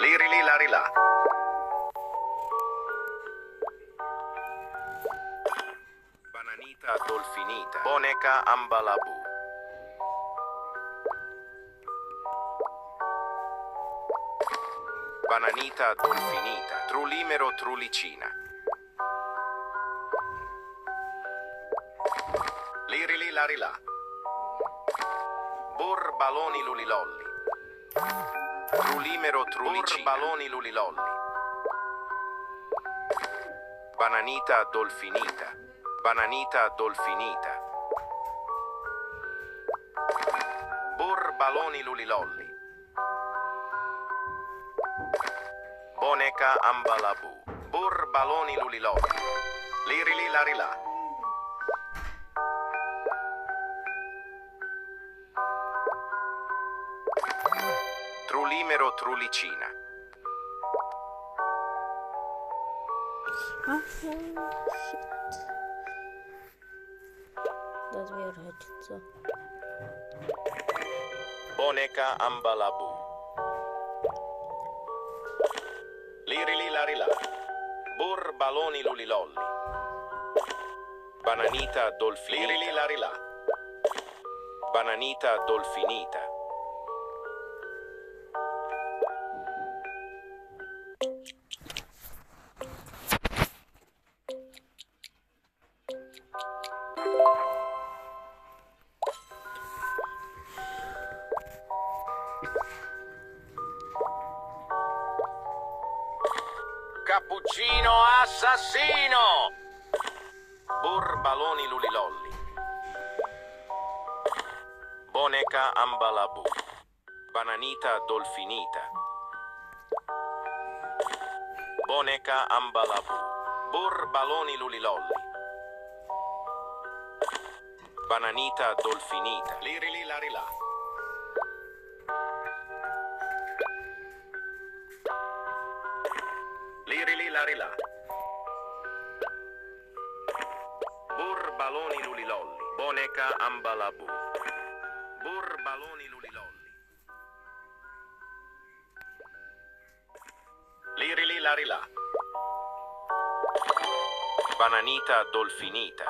Liri li lari la. Bananita dolfinita. Boneca ambalabu. Bananita dolfinita. Trulimero trulicina. Liri li lari la. Bur baloni lulilolli. Trulimero trulicina. Bur baloni lulilolli. Bananita dolfinita. Bananita dolfinita. Bur baloni lulilolli. Boneca ambalabu. Bur baloni lulilolli. Liri li lari la. Trulimero trulicina. Shit. Dat weer het zo. Boneca ambalabu. Liri li lari la. Bur baloni lulilolli. Bananita dolfinita. Liri li lari la. Bananita dolfinita. Cappuccino assassino! Bur baloni lulilolli. Boneca ambalabu. Bananita dolfinita. Boneca ambalabu. Bur baloni lulilolli. Bananita dolfinita. Liri li lari la. Liri li lari la. Bur baloni lulilolli. Boneca ambalabu. Bur baloni lulilolli. Liri li lari la. Bananita dolfinita.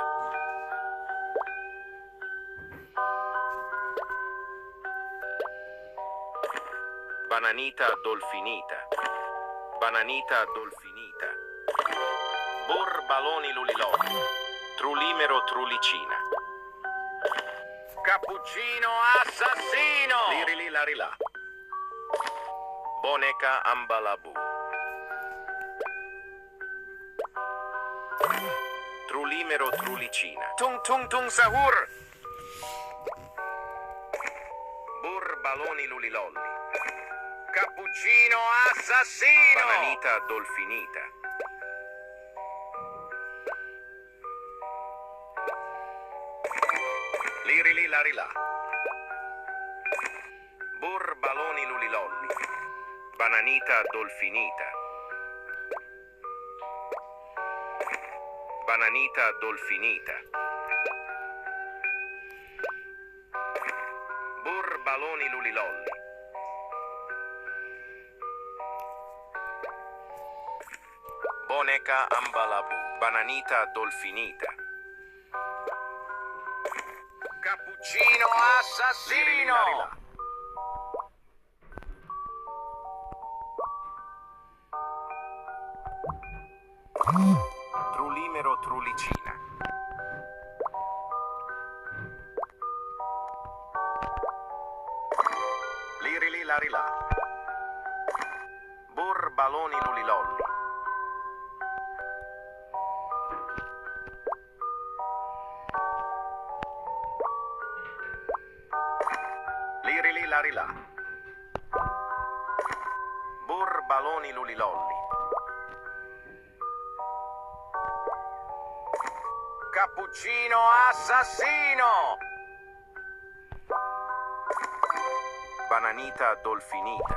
Bananita dolfinita. Bananita dolfinita. Bur baloni lulilolli. Trulimero trulicina. Cappuccino assassino! Liri li lari la. Boneca ambalabu. Trulimero trulicina. Tung tung tung sahur! Bur baloni lulilolli. Cappuccino assassino! Bananita dolfinita. Liri li lari la. Bur baloni lulilolli. Bananita dolfinita. Bananita dolfinita. Bur baloni lulilolli. Boneca ambalabu. Bananita dolfinita. Cappuccino assassino! Trulimero trulicina. Liri li lari la. Bur baloni lulilolli. Liri li lari la. Bur baloni lulilolli. Cappuccino assassino! Bananita dolfinita.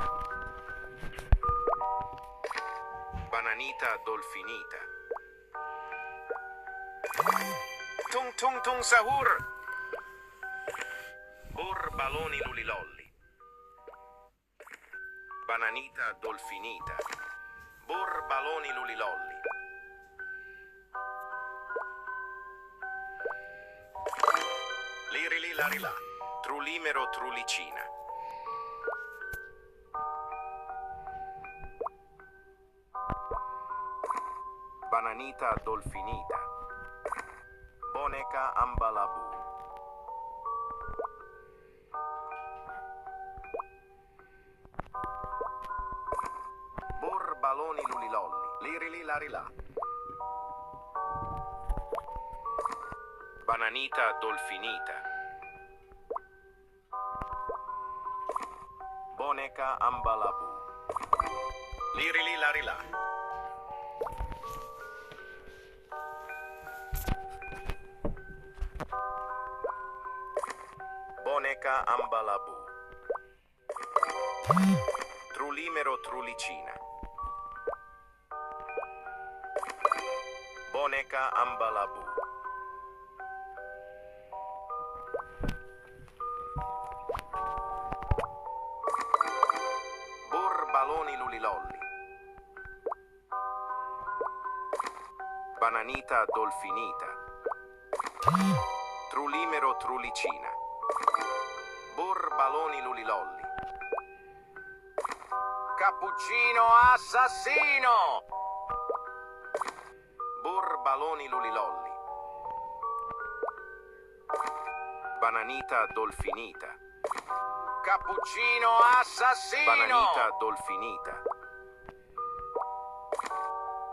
Bananita dolfinita. Tung tung tung sahur! Bur baloni lulilolli. Bananita dolfinita. Bur baloni lulilolli. Lirili larilà. Trulimero trulicina. Bananita dolfinita. Boneca ambalabu. Bur baloni lulilolli. Lirili larilà. Bananita dolfinita. Boneca ambalabu. Lirili larilà. Boneca ambalabu. Trulimero trulicina. Boneca ambalabu. Bur baloni lulilolli. Bananita dolfinita. Trulimero trulicina. Bur baloni lulilolli. Cappuccino assassino! Bur baloni lulilolli. Bananita dolfinita. Cappuccino assassino! Bananita dolfinita.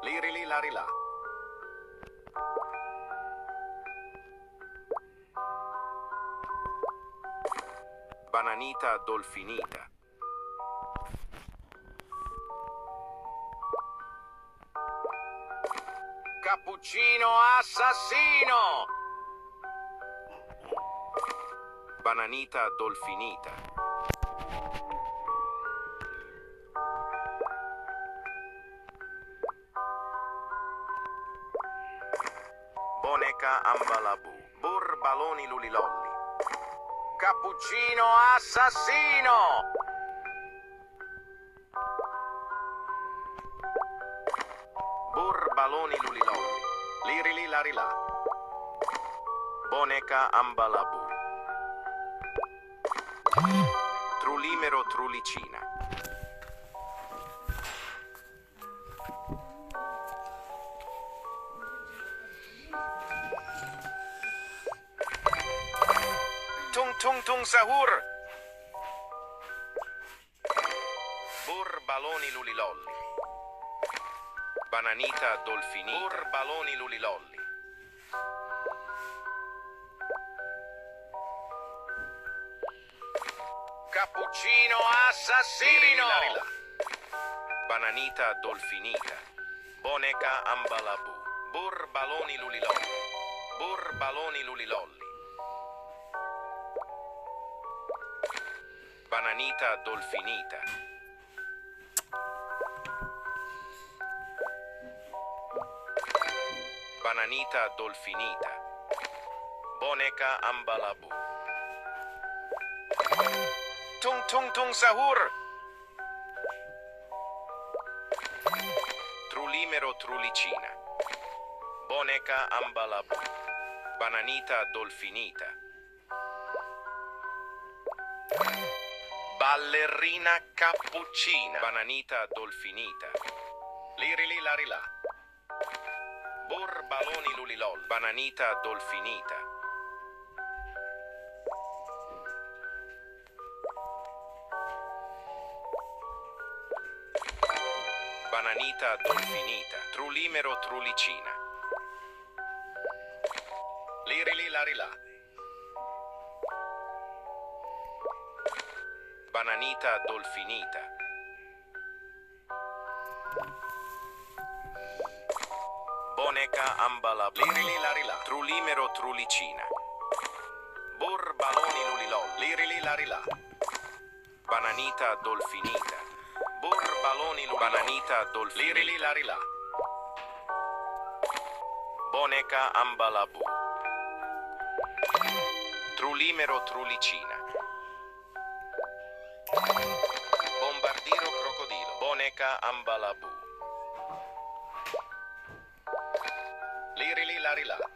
Lirili larilà. Bananita dolfinita. Cappuccino assassino! Bananita dolfinita. Boneca ambalabu. Bur baloni lulilolli. Cappuccino assassino! Bur baloni lulilolli. Lirili larilà. Boneca ambalabu. Trulimero trulicina. Tung tung tung sahur. Bur baloni lulilolli. Bananita dolfinita. Bur baloni lulilolli. Cappuccino assassino! Bananita dolfinita. Boneca ambalabu. Bur baloni lulilolli. Bur baloni lulilolli. Bananita dolfinita. Bananita dolfinita. Boneca ambalabu. Tung tung tung sahur. Trulimero trulicina. Boneca ambalabu. Bananita dolfinita. Ballerina cappuccina. Bananita dolfinita. Lirili larilà. Bur baloni lulilol. Bananita dolfinita. Bananita dolfinita. Trulimero trulicina. Lirili larilà. Bananita dolfinita. Boneca ambalabu. Lirili larilà. Trulimero trulicina. Bur baloni lulilol. Lirili larilà. Bananita dolfinita. Bur baloni lulilol. Bananita dolfinita. Lirili larilà. Boneca ambalabu. Trulimero trulicina. Bombardiro Meca Ambalabu. Liri li lari la.